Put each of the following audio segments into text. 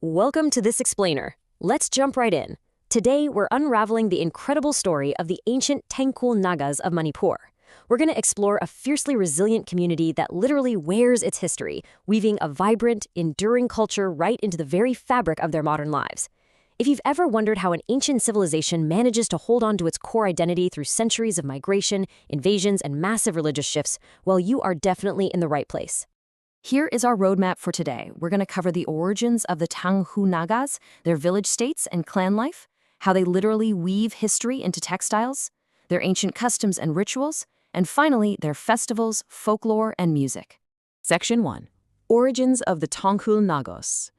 Welcome to this explainer. Let's jump right in. Today, we're unraveling the incredible story of the ancient Tangkhul Nagas of Manipur. We're going to explore a fiercely resilient community that literally wears its history, weaving a vibrant, enduring culture right into the very fabric of their modern lives. If you've ever wondered how an ancient civilization manages to hold on to its core identity through centuries of migration, invasions, and massive religious shifts, well, you are definitely in the right place. Here is our roadmap for today. We're going to cover the origins of the Tangkhul Nagas, their village states and clan life, how they literally weave history into textiles, their ancient customs and rituals, and finally, their festivals, folklore, and music. Section 1. Origins of the Tangkhul Nagas.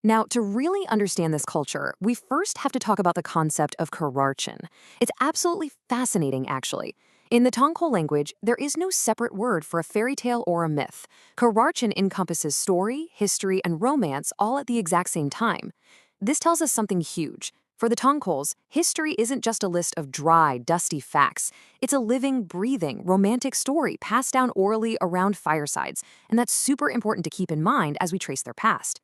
Now, to really understand this culture, we first have to talk about the concept of Kurarchen. It's absolutely fascinating, actually. In the Tangkhul language, there is no separate word for a fairy tale or a myth. Kurarchen encompasses story, history, and romance all at the exact same time. This tells us something huge. For the Tangkhuls, history isn't just a list of dry, dusty facts. It's a living, breathing, romantic story passed down orally around firesides, and that's super important to keep in mind as we trace their past.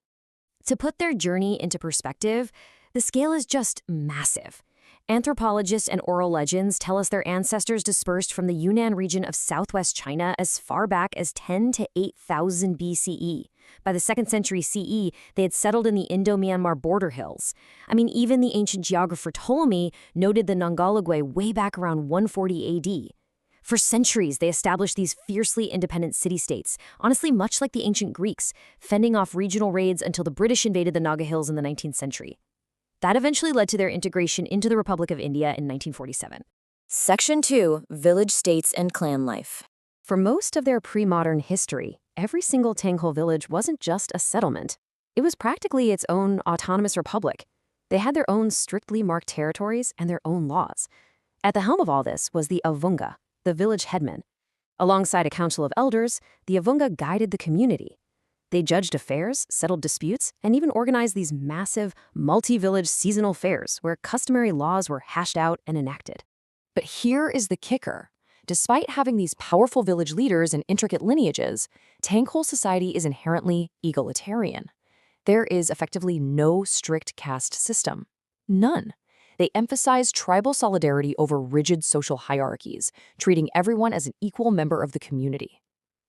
To put their journey into perspective, the scale is just massive. Anthropologists and oral legends tell us their ancestors dispersed from the Yunnan region of southwest China as far back as 10 to 8,000 BCE. By the 2nd century CE, they had settled in the Indo-Myanmar border hills. Even the ancient geographer Ptolemy noted the Nongalagwe way back around 140 AD. For centuries, they established these fiercely independent city-states, honestly much like the ancient Greeks, fending off regional raids until the British invaded the Naga Hills in the 19th century. That eventually led to their integration into the Republic of India in 1947. Section 2. Village states and clan life. For most of their pre-modern history, every single Tangkhul village wasn't just a settlement. It was practically its own autonomous republic. They had their own strictly marked territories and their own laws. At the helm of all this was the Avunga, the village headman. Alongside a council of elders, the Avunga guided the community. They judged affairs, settled disputes, and even organized these massive, multi-village seasonal fairs where customary laws were hashed out and enacted. But here is the kicker. Despite having these powerful village leaders and intricate lineages, Tangkhul society is inherently egalitarian. There is effectively no strict caste system. None. They emphasize tribal solidarity over rigid social hierarchies, treating everyone as an equal member of the community.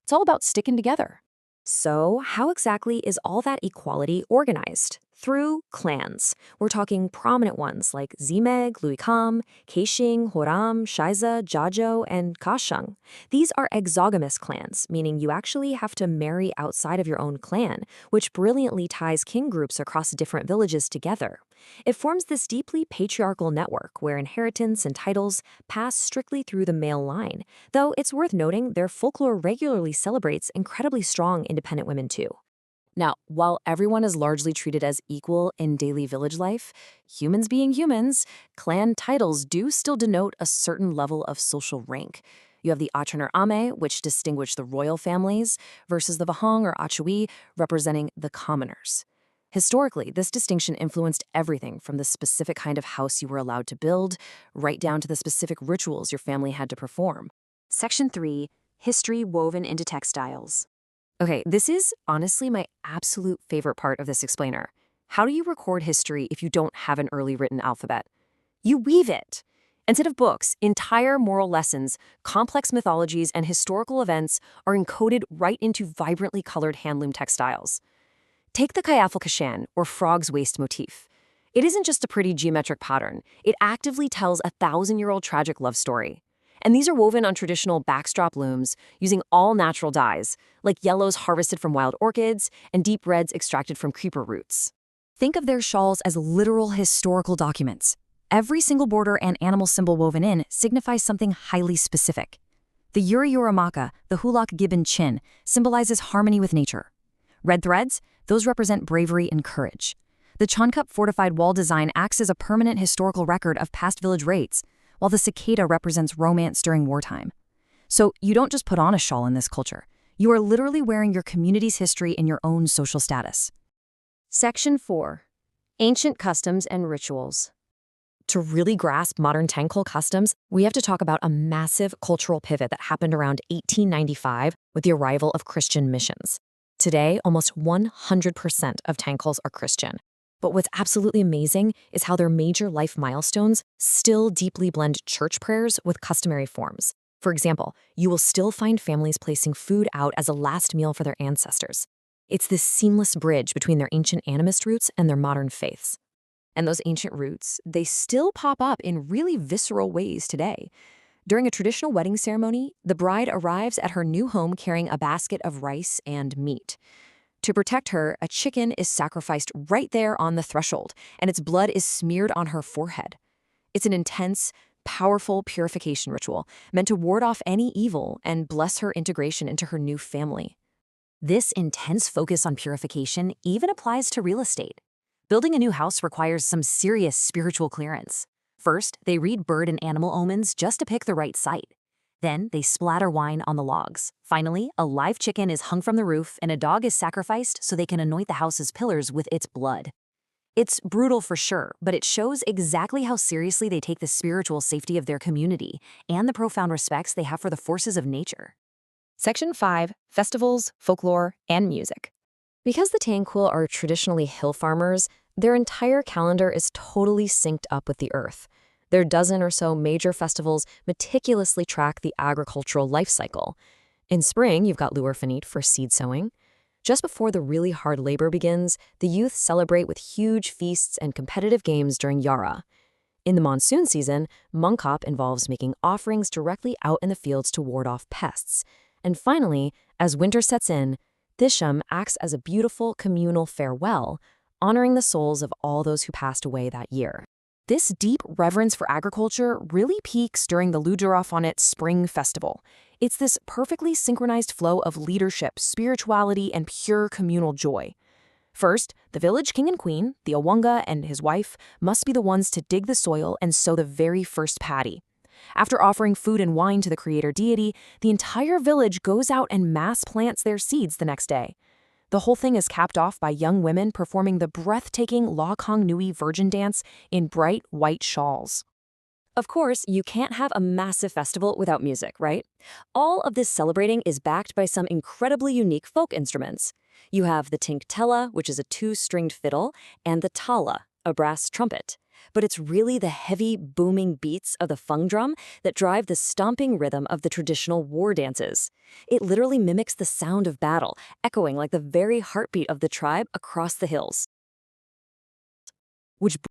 It's all about sticking together. So, how exactly is all that equality organized? Through clans. We're talking prominent ones like Zimeg, Luikam, Keishing, Horam, Shaiza, Jajo, and Kashang. These are exogamous clans, meaning you actually have to marry outside of your own clan, which brilliantly ties kin groups across different villages together. It forms this deeply patriarchal network where inheritance and titles pass strictly through the male line, though it's worth noting their folklore regularly celebrates incredibly strong independent women too. Now, while everyone is largely treated as equal in daily village life, humans being humans, clan titles do still denote a certain level of social rank. You have the Achener Ame, which distinguish the royal families, versus the Vahang or Achui, representing the commoners. Historically, this distinction influenced everything from the specific kind of house you were allowed to build, right down to the specific rituals your family had to perform. Section 3. History woven into textiles. Okay, this is honestly my absolute favorite part of this explainer. How do you record history if you don't have an early written alphabet? You weave it. Instead of books, entire moral lessons, complex mythologies, and historical events are encoded right into vibrantly colored handloom textiles. Take the Kayafal Kashan, or frog's waist motif. It isn't just a pretty geometric pattern. It actively tells a 1,000-year-old tragic love story. And these are woven on traditional backstrap looms using all natural dyes, like yellows harvested from wild orchids and deep reds extracted from creeper roots. Think of their shawls as literal historical documents. Every single border and animal symbol woven in signifies something highly specific. The Yuri Yoramaka, the Hulak gibbon chin, symbolizes harmony with nature. Red threads, those represent bravery and courage. The Chonkup fortified wall design acts as a permanent historical record of past village raids, while the cicada represents romance during wartime. So you don't just put on a shawl in this culture. You are literally wearing your community's history in your own social status. Section 4. Ancient customs and rituals. To really grasp modern Tangkhul customs, we have to talk about a massive cultural pivot that happened around 1895 with the arrival of Christian missions. Today, almost 100% of Tangkhuls are Christian. But what's absolutely amazing is how their major life milestones still deeply blend church prayers with customary forms. For example, you will still find families placing food out as a last meal for their ancestors. It's this seamless bridge between their ancient animist roots and their modern faiths. And those ancient roots, they still pop up in really visceral ways today. During a traditional wedding ceremony, the bride arrives at her new home carrying a basket of rice and meat. To protect her, a chicken is sacrificed right there on the threshold, and its blood is smeared on her forehead. It's an intense, powerful purification ritual meant to ward off any evil and bless her integration into her new family. This intense focus on purification even applies to real estate. Building a new house requires some serious spiritual clearance. First, they read bird and animal omens just to pick the right site. Then, they splatter wine on the logs. Finally, a live chicken is hung from the roof and a dog is sacrificed so they can anoint the house's pillars with its blood. It's brutal for sure, but it shows exactly how seriously they take the spiritual safety of their community and the profound respects they have for the forces of nature. Section 5. Festivals, Folklore, and Music. Because the Tangkhul are traditionally hill farmers, their entire calendar is totally synced up with the earth. Their dozen or so major festivals meticulously track the agricultural life cycle. In spring, you've got Luarfanit for seed sowing. Just before the really hard labor begins, the youth celebrate with huge feasts and competitive games during Yara. In the monsoon season, Mungkop involves making offerings directly out in the fields to ward off pests. And finally, as winter sets in, Thisham acts as a beautiful communal farewell, honoring the souls of all those who passed away that year. This deep reverence for agriculture really peaks during the Ludrafonit Spring Festival. It's this perfectly synchronized flow of leadership, spirituality, and pure communal joy. First, the village king and queen, the Awanga and his wife, must be the ones to dig the soil and sow the very first paddy. After offering food and wine to the creator deity, the entire village goes out and mass plants their seeds the next day. The whole thing is capped off by young women performing the breathtaking La Kong Nui virgin dance in bright white shawls. Of course, you can't have a massive festival without music, right? All of this celebrating is backed by some incredibly unique folk instruments. You have the tinktella, which is a two-stringed fiddle, and the tala, a brass trumpet. But it's really the heavy, booming beats of the fung drum that drive the stomping rhythm of the traditional war dances. It literally mimics the sound of battle, echoing like the very heartbeat of the tribe across the hills. Which